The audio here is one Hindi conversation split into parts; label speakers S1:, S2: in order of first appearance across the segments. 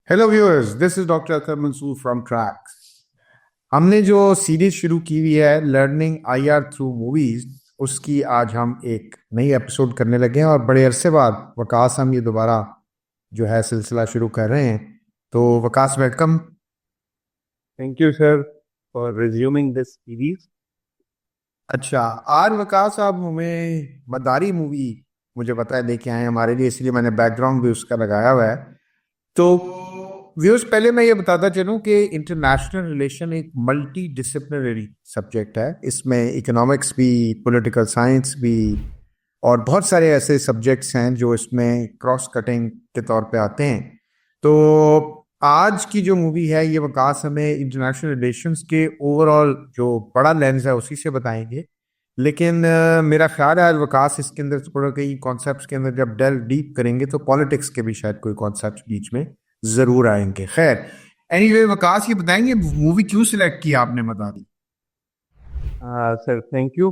S1: Hello viewers, this is doctor Akar Mansoor from tracks. हमने जो सीरीज शुरू की हुई है लर्निंग आईआर थ्रू मूवीज, उसकी आज हम एक नई एपिसोड करने लगे हैं और बड़े अरसे बाद वकास हम ये दोबारा जो है सिलसिला शुरू कर रहे हैं। तो Waqas, welcome.
S2: Thank you, sir, for resuming this series.
S1: अच्छा, आज वकास आप हमें मदारी मूवी मुझे पता है लेके आए हैं हमारे लिए, इसलिए मैंने बैकग्राउंड भी उसका लगाया हुआ है। तो व्यूअर्स, पहले मैं ये बताता चलूं कि इंटरनेशनल रिलेशन एक मल्टी डिसिप्लिनरी सब्जेक्ट है। इसमें इकोनॉमिक्स भी, पॉलिटिकल साइंस भी और बहुत सारे ऐसे सब्जेक्ट्स हैं जो इसमें क्रॉस कटिंग के तौर पे आते हैं। तो आज की जो मूवी है ये वकास हमें इंटरनेशनल रिलेशंस के ओवरऑल जो बड़ा लेंस है उसी से बताएंगे। लेकिन मेरा ख्याल है आज वकास इसके अंदर थोड़ा कई कॉन्सेप्ट्स के अंदर जब डेल डीप करेंगे तो पॉलिटिक्स के भी शायद कोई कॉन्सेप्ट बीच में जरूर आएंगे। खैर, एनीवे वकास, ये बताएंगे मूवी क्यों सिलेक्ट की आपने, बता दी।
S2: Sir, thank you.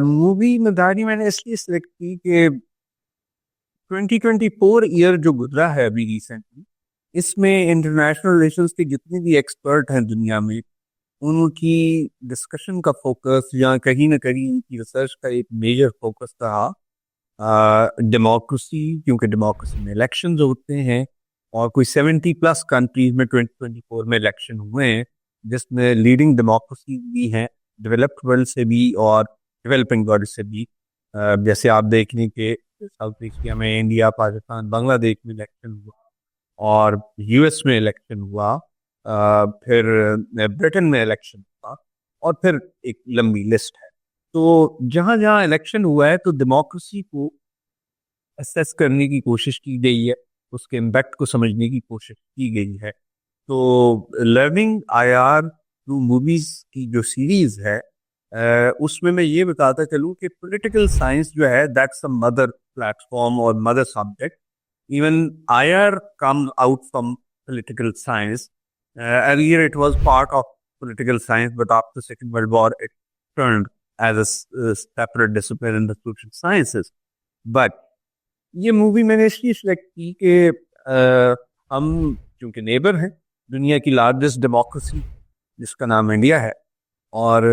S2: Movie Madaari मैंने इसलिए सिलेक्ट की कि 2024 ईयर जो गुजरा है अभी रिसेंटली, इसमें इंटरनेशनल रिलेशंस के जितने भी एक्सपर्ट हैं दुनिया में, उनकी डिस्कशन का फोकस या कहीं ना कहीं उनकी रिसर्च का एक मेजर फोकस रहा डेमोक्रेसी, क्योंकि डेमोक्रेसी में इलेक्शंस होते हैं और कोई 70+ कंट्रीज में 2024 में इलेक्शन हुए हैं, जिसमें लीडिंग डेमोक्रेसी भी हैं, डेवलप्ड वर्ल्ड से भी और डेवलपिंग वर्ल्ड से भी। जैसे आप देख लें कि साउथ एशिया में इंडिया, पाकिस्तान, बांग्लादेश में इलेक्शन हुआ और यूएस में इलेक्शन हुआ, फिर ब्रिटेन में इलेक्शन हुआ और फिर एक लंबी लिस्ट है। तो जहां जहां इलेक्शन हुआ है तो डेमोक्रेसी को असेस करने की कोशिश की गई है, उसके इम्पैक्ट को समझने की कोशिश की गई है। तो लर्निंग आईआर थ्रू मूवीज की जो सीरीज है, उसमें मैं ये बताता चलूं कि पॉलिटिकल साइंस जो है दैट्स अ मदर प्लेटफॉर्म और mother subject. Even IR come out from political science. earlier it was part of political science, but after Second World War it turned as a separate discipline in the social sciences. But ये मूवी मैंने इसलिए सिलेक्ट की कि हम क्योंकि नेबर हैं दुनिया की लार्जेस्ट डेमोक्रेसी जिसका नाम इंडिया है, और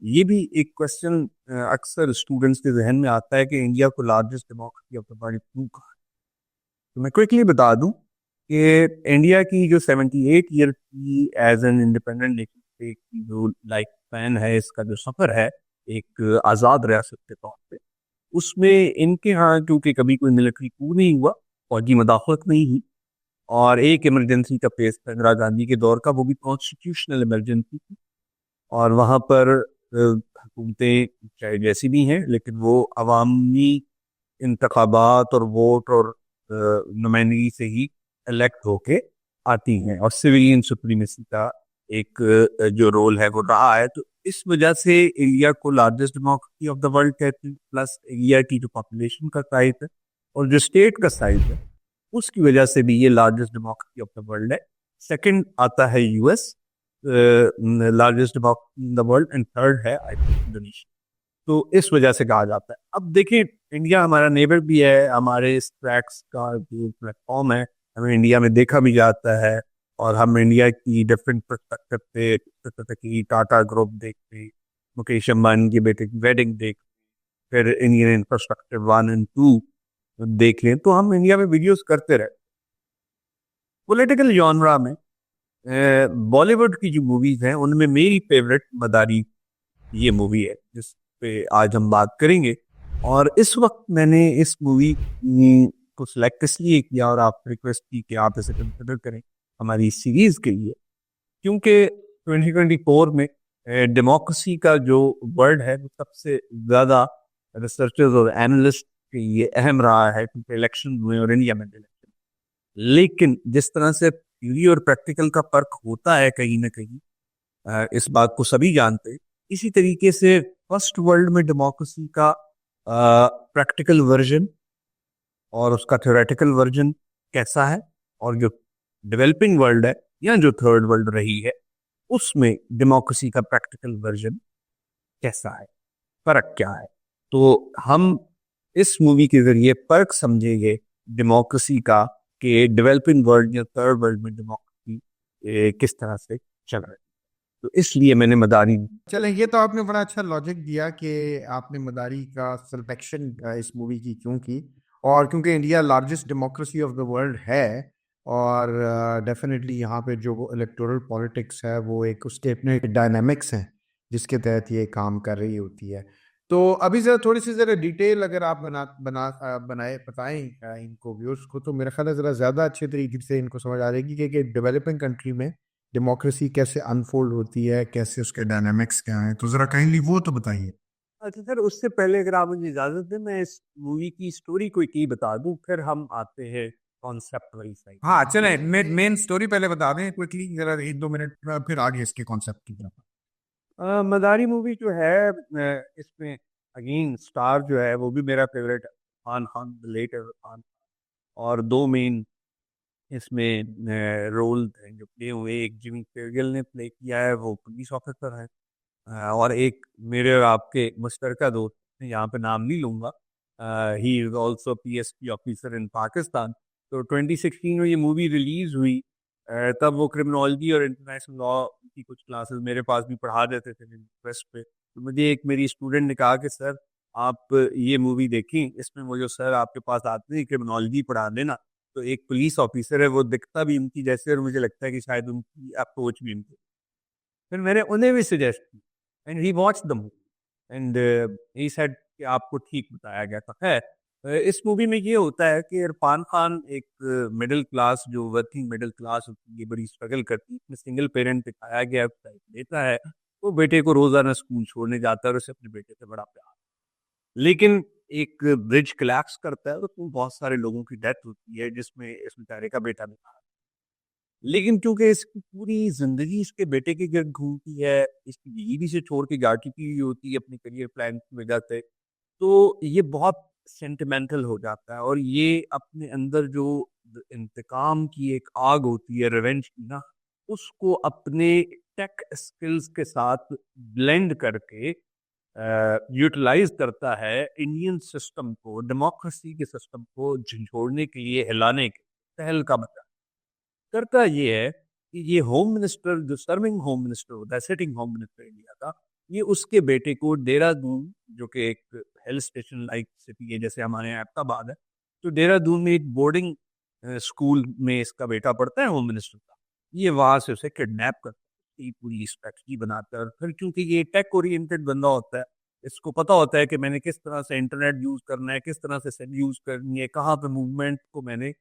S2: ये भी एक क्वेश्चन अक्सर स्टूडेंट्स के जहन में आता है कि इंडिया को largest democracy of the world क्यों कहा। तो मैं क्विकली बता दूं कि इंडिया की जो 78 ईयर की एज एन इंडिपेंडेंट नेशन की जो लाइफ स्पैन है, इसका जो सफर है एक आज़ाद रियासत के तौर पे, उसमें इनके यहाँ क्योंकि कभी कोई मिलिट्री कू नहीं हुआ, फौजी मदाखलत नहीं हुई, और एक इमरजेंसी का फेस था इंदिरा गांधी के दौर का, वो भी कॉन्स्टिट्यूशनल इमरजेंसी थी। और वहाँ पर हुकूमतें चाहे जैसी भी हैं, लेकिन वो अवामी इंतखाबात और वोट और नुमाइंदगी से ही इलेक्ट होके आती हैं, और सिविलियन सुप्रीमेसी का एक जो रोल है वो रहा है। तो इस वजह से इंडिया को largest democracy of the world कहते हैं। प्लस इंडिया की जो पॉपुलेशन का साइज है और जो स्टेट का साइज है, उसकी वजह से भी ये largest democracy of the world है। सेकंड आता है US, largest democracy in the world, and third है आई थिंक इंडोनेशिया। तो इस वजह से कहा जाता है। अब देखिए, इंडिया हमारा नेबर भी है, हमारे इस ट्रैक्स का जो प्लेटफॉर्म है, हमें इंडिया में देखा भी जाता है, और हम इंडिया की डिफरेंट परस्पेक्टिव पे, जैसे कि टाटा ग्रुप देखते, मुकेश अंबानी के बेटे की वेडिंग देख, फिर इंडियन इंफ्रास्ट्रक्चर 1 एंड 2 देख लें, तो हम इंडिया में वीडियोस करते रहे। पॉलिटिकल जॉनरा में बॉलीवुड की जो मूवीज हैं उनमें मेरी फेवरेट मदारी ये मूवी है जिस पे आज हम बात करेंगे। और इस वक्त मैंने इस मूवी को सिलेक्ट इसलिए किया और आपसे रिक्वेस्ट की कि आप इसे कंसिडर करें हमारी इस सीरीज के लिए, क्योंकि 2024 में डेमोक्रेसी का जो वर्ड है वो सबसे ज्यादा रिसर्चर्स और एनालिस्ट के लिए अहम रहा है, क्योंकि इलेक्शन हुए और इंडिया में इलेक्शन। लेकिन जिस तरह से थ्योरी और प्रैक्टिकल का फर्क होता है कहीं ना कहीं, इस बात को सभी जानते हैं। इसी तरीके से फर्स्ट वर्ल्ड में डेमोक्रेसी का प्रैक्टिकल वर्जन और उसका थ्योरेटिकल वर्जन कैसा है, और जो डेवलपिंग वर्ल्ड है या जो थर्ड वर्ल्ड रही है उसमें डेमोक्रेसी का प्रैक्टिकल वर्जन कैसा है, फर्क क्या है। तो हम इस मूवी के जरिए फर्क समझेंगे डेमोक्रेसी का कि डेवलपिंग वर्ल्ड या थर्ड वर्ल्ड में डेमोक्रेसी किस तरह से चल रहा है। तो इसलिए मैंने मदारी।
S1: चलें, ये तो आपने बड़ा अच्छा लॉजिक दिया कि आपने मदारी का सिलेक्शन इस मूवी की क्यों की। और क्योंकि India largest democracy of the world है, और डेफिनेटली यहाँ पे जो इलेक्टोरल पॉलिटिक्स है वो एक उसके अपने डायनामिक्स हैं जिसके तहत ये काम कर रही होती है। तो अभी ज़रा थोड़ी सी ज़रा डिटेल अगर आप बनाए बताएं इनको व्यूअर्स को, तो मेरा ख्याल है ज़रा ज़्यादा अच्छे तरीके से इनको समझ आ जाएगी कि डेवलपिंग कंट्री में डेमोक्रेसी कैसे अनफोल्ड होती है, कैसे उसके डायनामिक्स क्या हैं। तो जरा काइंडली वो तो बताइए।
S2: अच्छा सर, उससे पहले अगर आप मुझे इजाजत दें, मैं इस मूवी की स्टोरी कोई की बता दूं, फिर हम आते हैं कॉन्सेप्ट वाली साइड।
S1: हाँ चलें, मेन स्टोरी पहले बता दें क्विकली, जरा 1-2 मिनट, फिर आगे इसके कॉन्सेप्ट की तरफ।
S2: मदारी मूवी जो है, इसमें अगेन स्टार जो है वो भी मेरा फेवरेट खान खान, लेट खान। और दो मेन इसमें रोल जो प्ले हुए, एक जिमी केरगिल ने प्ले किया है, वो पुलिस ऑफिसर है। और एक मेरे और आपके मुश्तरका दोस्त हैं, यहाँ पे नाम नहीं लूंगा, he is also PSP officer in Pakistan. तो 2016 में ये मूवी रिलीज हुई। तब वो क्रिमिनोलॉजी और इंटरनेशनल लॉ की कुछ क्लासेस मेरे पास भी पढ़ा देते थे रिक्वेस्ट पे। तो मुझे एक मेरी स्टूडेंट ने कहा कि सर आप ये मूवी देखी, इसमें वो जो सर आपके पास आते हैं क्रिमिनोलॉजी पढ़ाने ना, तो एक पुलिस ऑफिसर है, वो दिखता भी उनकी जैसे, और मुझे लगता है कि शायद उनकी अप्रोच भी उनकी। फिर मैंने उन्हें भी सजेस्ट की, and he watch the movie, and he said कि आपको ठीक बताया गया था। है इस मूवी में ये होता है कि इरफान खान एक मिडिल क्लास, जो वर्किंग मिडिल क्लास होती है, बड़ी स्ट्रगल करती है, इसमें सिंगल पेरेंट दिखाया गया है, देता है, वो बेटे को रोजाना स्कूल छोड़ने जाता है और उसे अपने बेटे से बड़ा प्यार। लेकिन एक ब्रिज कोलैप्स करता है, तो उसमें बहुत सारे लोगों की डेथ होती है, जिसमें इस बेचारे का बेटा भी था। लेकिन क्योंकि इसकी पूरी जिंदगी इसके बेटे के गिर्द घूमती है, इसकी बीवी भी से छोड़ के जा चुकी हुई होती है अपने करियर प्लान की वजह से, तो ये बहुत सेंटिमेंटल हो जाता है, और ये अपने अंदर जो इंतकाम की एक आग होती है, रिवेंज की ना, उसको अपने टेक स्किल्स के साथ ब्लेंड करके यूटिलाइज करता है, इंडियन सिस्टम को, डेमोक्रेसी के सिस्टम को झंझोड़ने के लिए, हिलाने के तहलका मचा। करता ये है कि ये होम मिनिस्टर, जो सर्विंग होम मिनिस्टर होता है, सिटिंग होम मिनिस्टर इंडिया का, ये उसके बेटे को देहरादून, जो कि एक हिल स्टेशन लाइक सिटी है जैसे हमारे यहाँ अहमदाबाद है, तो देहरादून में एक बोर्डिंग स्कूल में इसका बेटा पढ़ता है होम मिनिस्टर का, ये वहां से उसे किडनैप करता है, ये पूरी स्ट्रेटजी बनाता है। और फिर क्योंकि ये टेक ओरिएंटेड बंदा होता है, इसको पता होता है कि मैंने किस तरह से इंटरनेट यूज करना है, किस तरह से सेल यूज करनी है, कहाँ पे मूवमेंट को मैंने,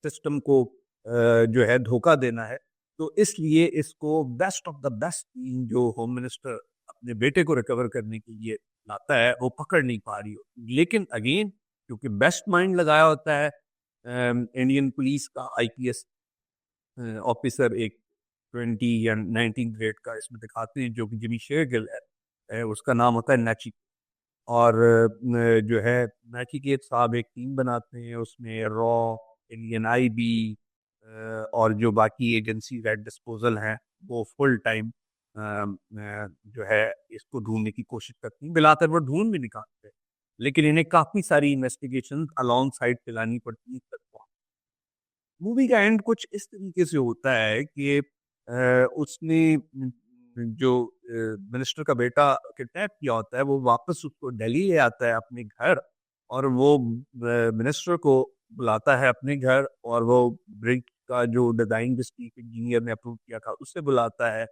S2: सिस्टम को जो है धोखा देना है। तो इसलिए इसको best of the best team जो होम मिनिस्टर अपने बेटे को रिकवर करने के लिए लाता है, वो पकड़ नहीं पा रही होती। लेकिन अगेन, क्योंकि बेस्ट माइंड लगाया होता है इंडियन पुलिस का आईपीएस ऑफिसर, एक 20 या 19 ग्रेड का इसमें दिखाते हैं, जो कि जिमी शेरगिल है, उसका नाम होता है नाची। और जो है नाचिकेत साहब एक टीम बनाते हैं, उसमें रॉ, इंडियन आईबी और जो बाकी एजेंसी रेड डिस्पोजल हैं, वो फुल टाइम जो है इसको ढूंढने की कोशिश करती हैं। बिलातर वो ढूंढ भी निकालते हैं, लेकिन इन्हें काफी सारी इन्वेस्टिगेशन अलोंग साइड चलानी पड़ती है। मूवी का एंड कुछ इस तरीके से होता है कि उसने जो मिनिस्टर का बेटा किडनैप किया होता है, वो वापस उसको दिल्ली ले आता है अपने घर, और वो मिनिस्टर को बुलाता है अपने घर, और वो ब्रिज का जो डिजाइन जिस चीफ इंजीनियर ने अप्रूव किया था उससे बुलाता है,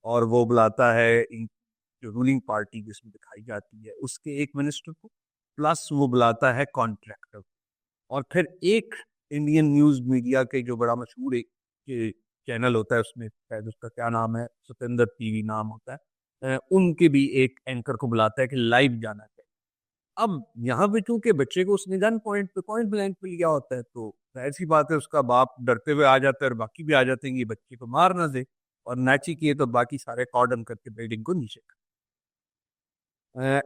S2: और वो बुलाता है जो रूलिंग पार्टी जिसमें दिखाई जाती है उसके एक मिनिस्टर को, प्लस वो बुलाता है कॉन्ट्रैक्टर। और फिर एक इंडियन न्यूज मीडिया के जो बड़ा मशहूर एक चैनल होता है, उसमें शायद उसका क्या नाम है, सतेंद्र टीवी नाम होता है, उनके भी एक एंकर को बुलाता है कि लाइव जाना चाहिए। अब यहाँ पे चूंकि बच्चे को उसने गन पॉइंट पे, पॉइंट ब्लैंक पे लिया होता है, तो जाहिर सी बात है उसका बाप डरते हुए आ जाता है, और बाकी भी आ जाते हैं कि ये बच्चे को मार ना दे, और नाची किए तो बाकी सारे कॉर्डन करके बिल्डिंग को नीचे।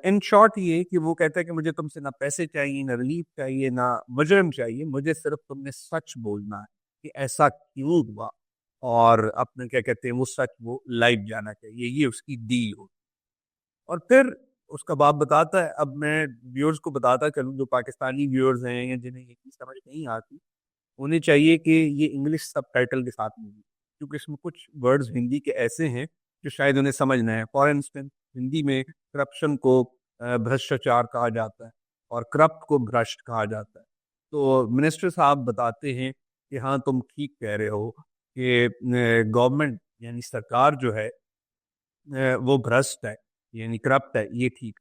S2: इन शॉर्ट ये कि वो कहता है कि मुझे तुमसे ना पैसे चाहिए, ना रिलीफ चाहिए, ना मुजरिम चाहिए, मुझे सिर्फ तुमने सच बोलना है कि ऐसा क्यों हुआ, और अपने क्या कहते हैं वो सच, वो लाइव जाना चाहिए, ये उसकी डील हो। और फिर उसका बाप बताता है, अब मैं व्यूअर्स को बताता चलूँ जो पाकिस्तानी व्यूअर्स हैं या जिन्हें ये चीज़ समझ नहीं आती, उन्हें चाहिए कि ये इंग्लिश सबटाइटल के साथ मूवी, क्योंकि इसमें कुछ वर्ड्स हिंदी के ऐसे हैं जो शायद उन्हें समझ ना है। फॉर इंस्टेंस, हिंदी में करप्शन को भ्रष्टाचार कहा जाता है और करप्ट को भ्रष्ट कहा जाता है। तो मिनिस्टर साहब बताते हैं कि हाँ, तुम ठीक कह रहे हो कि गवर्नमेंट यानी सरकार जो है वो भ्रष्ट है, यानी करप्ट है, ये ठीक।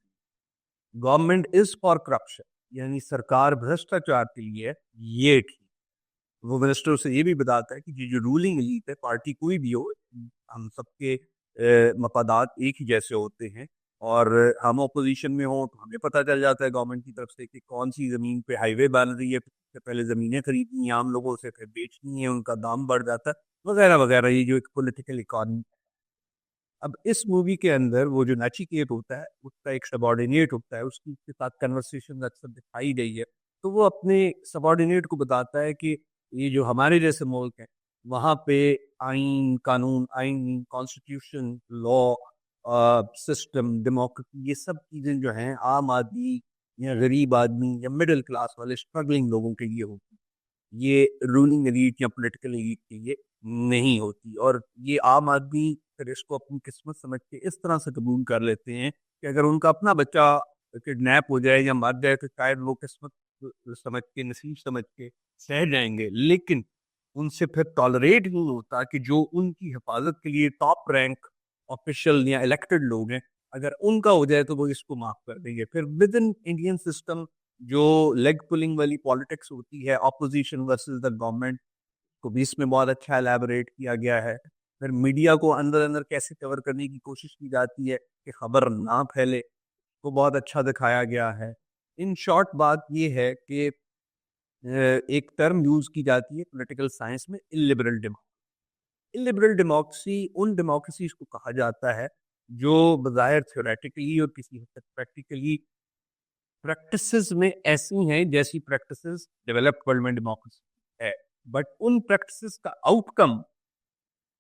S2: गवर्नमेंट इज फॉर करप्शन, यानी सरकार भ्रष्टाचार के लिए है, ये ठीक। वो मिनिस्टर से ये भी बताता है कि ये जो रूलिंग एलीट है, पार्टी कोई भी हो, हम सबके मफादात एक ही जैसे होते हैं। और हम ऑपोजिशन में हो तो हमें पता चल जाता है गवर्नमेंट की तरफ से कि कौन सी जमीन पे हाईवे बन रही है, सबसे पहले जमीनें खरीदनी है आम लोगों से, फिर बेचनी है, उनका दाम बढ़ जाता है, वगैरह वगैरह। ये जो एक पॉलिटिकल इकॉनमी। अब इस मूवी के अंदर वो जो नचिकेत होता है, उसका एक सबॉर्डिनेट होता है, उसकी उसके साथ कन्वर्सेशन अक्सर दिखाई गई है। तो वो अपने सबॉर्डिनेट को बताता है कि ये जो हमारे जैसे मुल्क है, वहाँ पे आइन कानून, आइन कॉन्स्टिट्यूशन, लॉ सिस्टम, डेमोक्रेसी, ये सब चीज़ें जो हैं आम आदमी या गरीब आदमी या मिडिल क्लास वाले स्ट्रगलिंग लोगों के लिए होती हैं। ये रूलिंग एलीट या पॉलिटिकल एलीट के लिए नहीं होती। और ये आम आदमी फिर इसको अपनी किस्मत समझ के इस तरह से कबूल कर लेते हैं कि अगर उनका अपना बच्चा किडनैप हो जाए या मर जाए तो शायद वो किस्मत समझ के, नसीब समझ के सह जाएंगे, लेकिन उनसे फिर टॉलरेट नहीं होता कि जो उनकी हिफाजत के लिए टॉप रैंक ऑफिशियल या इलेक्टेड लोग हैं, अगर उनका हो जाए तो वो इसको माफ कर देंगे। फिर विद इन इंडियन सिस्टम जो लेग पुलिंग वाली पॉलिटिक्स होती है, ऑपोजिशन वर्सेस द गवर्नमेंट, को भी इसमें बहुत अच्छा एलैबोरेट किया गया है। फिर मीडिया को अंदर अंदर कैसे कवर करने की कोशिश की जाती है कि खबर ना फैले, को बहुत अच्छा दिखाया गया है। इन शॉर्ट बात ये है कि एक टर्म यूज की जाती है पॉलिटिकल साइंस में, इलिबरल डेमोक्रेसी। इलिबरल डेमोक्रेसी उन डेमोक्रेसीज को कहा जाता है जो बज़ाहिर थ्योरेटिकली और किसी हद तक प्रैक्टिकली प्रैक्टिसेस में ऐसी हैं जैसी प्रैक्टिसेस डेवलप्ड वर्ल्ड में डेमोक्रेसी है, बट उन प्रैक्टिसेस का आउटकम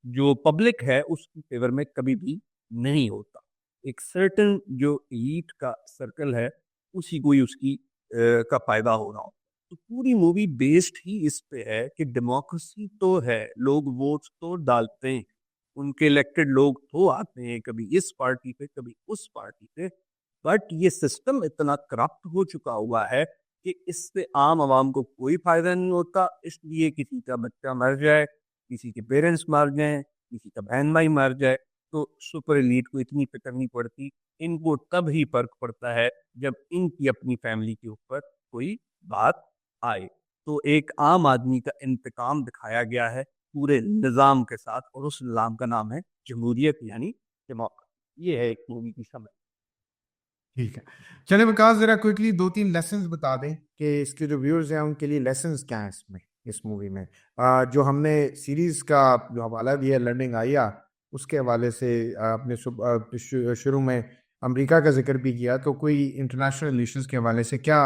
S2: जो पब्लिक है उसकी फेवर में कभी भी नहीं होता। एक सर्टन जो एलीट का सर्कल है, उसी को ही उसकी का फायदा हो रहा हो। तो पूरी मूवी बेस्ड ही इस पे है कि डेमोक्रेसी तो है, लोग वोट तो डालते हैं, उनके इलेक्टेड लोग तो आते हैं, कभी इस पार्टी पे कभी उस पार्टी पे, बट ये सिस्टम इतना करप्ट हो चुका हुआ है कि इससे आम आवाम को कोई फायदा नहीं होता। इसलिए किसी का बच्चा मर जाए, किसी के पेरेंट्स मर जाएं, किसी का बहन भाई मर जाए, तो सुपर एलीट को इतनी फिक्र नहीं पड़ती। इनको तब ही फर्क पड़ता है जब इनकी अपनी फैमिली के ऊपर कोई बात आए। तो एक आम आदमी का इंतकाम दिखाया गया है पूरे निज़ाम के साथ, और उस निज़ाम का नाम है जमहूरियत यानी डेमोक्रेसी। ये है एक मूवी की समझ।
S1: ठीक है। चले विकास, जरा क्विकली दो तीन लेसन्स बता दें कि इसके जो व्यूअर्स हैं उनके लिए लेसन्स क्या हैं इसमें, इस मूवी में। जो हमने सीरीज का जो हवाला दिया, लर्निंग आया, उसके हवाले से आपने शुरू में अमेरिका का जिक्र भी किया, तो कोई इंटरनेशनल रिलेशंस के हवाले से क्या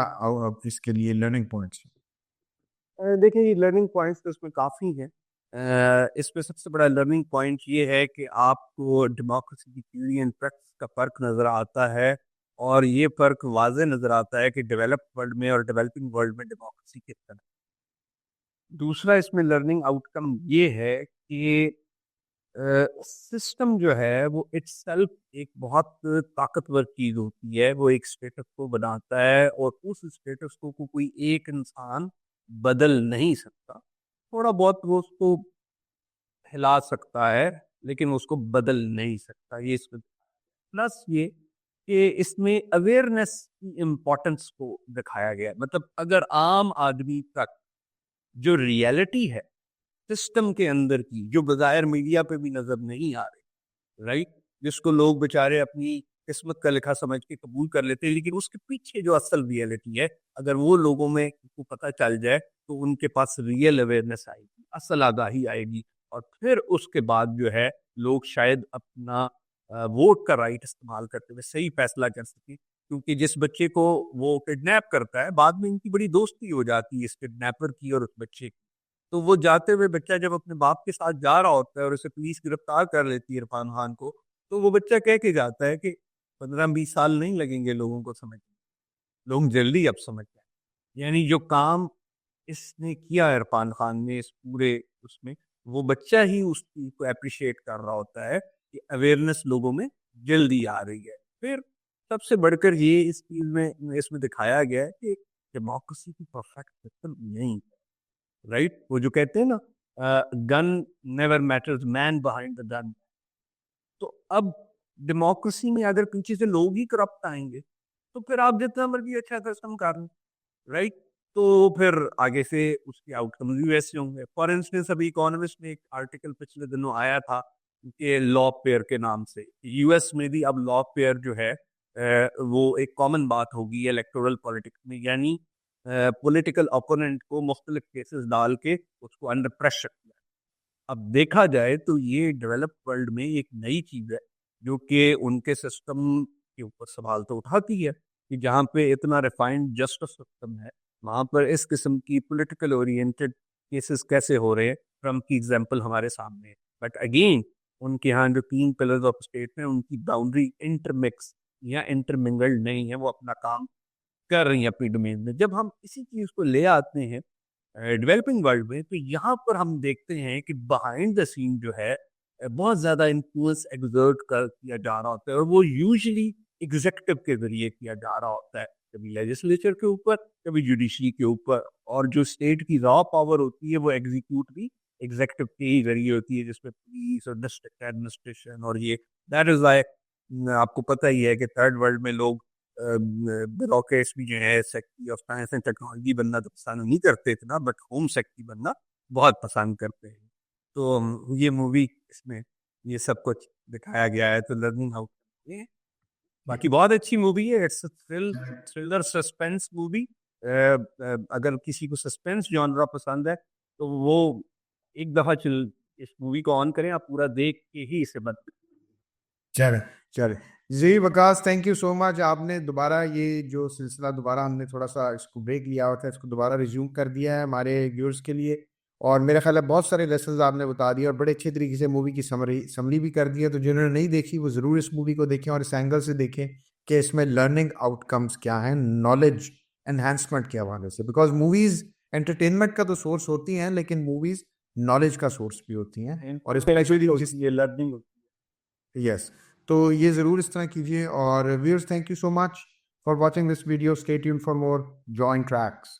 S1: इसके लिए लर्निंग पॉइंट्स हैं?
S2: देखिए, ये लर्निंग पॉइंट्स तो इसमें काफ़ी हैं। इसमें सबसे बड़ा लर्निंग पॉइंट ये है कि आपको डेमोक्रेसी की थ्योरी एंड प्रैक्टिस का फ़र्क नज़र आता है, और ये फ़र्क वाज़े नज़र आता है कि डेवलप्ड वर्ल्ड में और डेवलपिंग वर्ल्ड में डेमोक्रेसी किस तरह। दूसरा इसमें लर्निंग आउटकम ये है कि सिस्टम जो है वो इटसेल्फ एक बहुत ताकतवर चीज होती है। वो एक स्टेटस को बनाता है, और उस स्टेटस को कोई एक इंसान बदल नहीं सकता। थोड़ा बहुत वो उसको हिला सकता है, लेकिन वो उसको बदल नहीं सकता। ये इसमें प्लस ये कि इसमें अवेयरनेस की इम्पोर्टेंस को दिखाया गया है। मतलब अगर आम आदमी तक जो रियलिटी है सिस्टम के अंदर की, जो बज़ाहिर मीडिया पे भी नजर नहीं आ रही, राइट, जिसको लोग बेचारे अपनी किस्मत का लिखा समझ के कबूल कर लेते हैं, लेकिन उसके पीछे जो असल रियलिटी है, अगर वो लोगों में को पता चल जाए तो उनके पास रियल अवेयरनेस आएगी, असल आगाही आएगी। और फिर उसके बाद जो है लोग शायद अपना वोट का राइट इस्तेमाल करते हुए सही फैसला कर सके। क्योंकि जिस बच्चे को वो किडनैप करता है, बाद में इनकी बड़ी दोस्ती हो जाती है इस किडनैपर की और उस बच्चे की। तो वो जाते हुए बच्चा जब अपने बाप के साथ जा रहा होता है और उसे पुलिस गिरफ्तार कर लेती है इरफान खान को, तो वो बच्चा कह के जाता है कि 15-20 साल नहीं लगेंगे लोगों को समझने, लोग जल्दी अब समझ जाए। यानी जो काम इसने किया इरफान खान ने इस पूरे उसमें, वो बच्चा ही उस चीज को अप्रिशिएट कर रहा होता है कि अवेयरनेस लोगों में जल्दी आ रही है। फिर सबसे बढ़कर ये इस चीज में इसमें दिखाया गया है कि डेमोक्रेसी की परफेक्ट सिस्टम नहीं है, राइट। वो जो कहते हैं ना, gun never matters, man behind the gun. तो अब डेमोक्रेसी में अगर पीछे से लोग ही करप्ट आएंगे तो फिर आप जितना मर्जी अच्छा सिस्टम कर लें, राइट, तो फिर आगे से उसके आउटकम भी वैसे होंगे। फॉर इंस्टेंस अभी इकोनॉमिस्ट में एक आर्टिकल पिछले दिनों आया था कि लॉ पेयर के नाम से यूएस में भी अब लॉ पेयर जो है वो एक कॉमन बात होगी इलेक्टोरल पॉलिटिक्स में, यानी पॉलिटिकल ओपोनेंट को मुख्तलिफ केसेस डाल के उसको अंडर प्रेशर किया। अब देखा जाए तो ये डेवलप्ड वर्ल्ड में एक नई चीज है जो कि उनके सिस्टम के ऊपर सवाल तो उठाती है कि जहाँ पे इतना रिफाइंड जस्टिस सिस्टम है वहां पर इस किस्म की पॉलिटिकल ओरिएंटेड केसेस कैसे हो रहे हैं। ट्रम्प की एग्जांपल हमारे सामने है, बट अगेन उनके यहाँ जो 3 पिलर्स ऑफ स्टेट में उनकी बाउंड्री इंटरमिक्स या इंटरमिंगल्ड नहीं है, वो अपना काम कर रही है अपनी डोमेन में। जब हम इसी चीज को ले आते हैं डेवलपिंग वर्ल्ड में तो यहाँ पर हम देखते हैं कि बिहाइंड द सीन जो है बहुत ज्यादा इन्फ्लुएंस एक्सर्ट कर किया जा रहा होता है, और वो यूजुअली एग्जेक्टिव के जरिए किया जा रहा होता है, कभी लेजिस्लेचर के ऊपर, कभी जुडिशरी के ऊपर, और जो स्टेट की रॉ पावर होती है वो एग्जीक्यूट भी एग्जेक्टिव के ही जरिए होती है, जिसमें पुलिस और डिस्ट्रिक्ट एडमिनिस्ट्रेशन और ये, दैट इज लाइक, आपको पता ही है कि थर्ड वर्ल्ड में लोग ब्यूरोक्रेट्स भी जो है secretary of science and technology बनना तो पसंद नहीं करते इतना, बट होम सेक्रेटरी बनना बहुत पसंद करते हैं। तो ये मूवी इसमें ये सब कुछ दिखाया गया है, तो लर्निंग हाउ, ये बाकी बहुत अच्छी मूवी है। It's thriller suspense movie. अगर किसी को सस्पेंस जॉनरा पसंद है तो वो एक दफा चल इस मूवी को ऑन करें, आप पूरा देख के ही इसे बंद करें।
S1: चले चले जी Waqas, thank you so much. आपने दोबारा ये जो सिलसिला दोबारा हमने थोड़ा सा इसको ब्रेक लिया हुआ था, इसको दोबारा रिज्यूम कर दिया है हमारे व्यूअर्स के लिए। और मेरा ख्याल है बहुत सारे लेसन आपने बता दिए और बड़े अच्छे तरीके से मूवी की समरी भी कर दी है। तो जिन्होंने नहीं देखी वो ज़रूर इस मूवी को देखें और इस एंगल से देखें कि इसमें लर्निंग आउटकम्स क्या हैं, नॉलेज एनहेंसमेंट के हवाले से। बिकॉज मूवीज़ एंटरटेनमेंट का तो सोर्स होती हैं, लेकिन मूवीज़ नॉलेज का सोर्स भी होती हैं। और
S2: स्पेशली ये लर्निंग।
S1: यस, तो ये ज़रूर इस तरह कीजिए। और viewers, thank you so much for watching this video. Stay tuned for more joint tracks.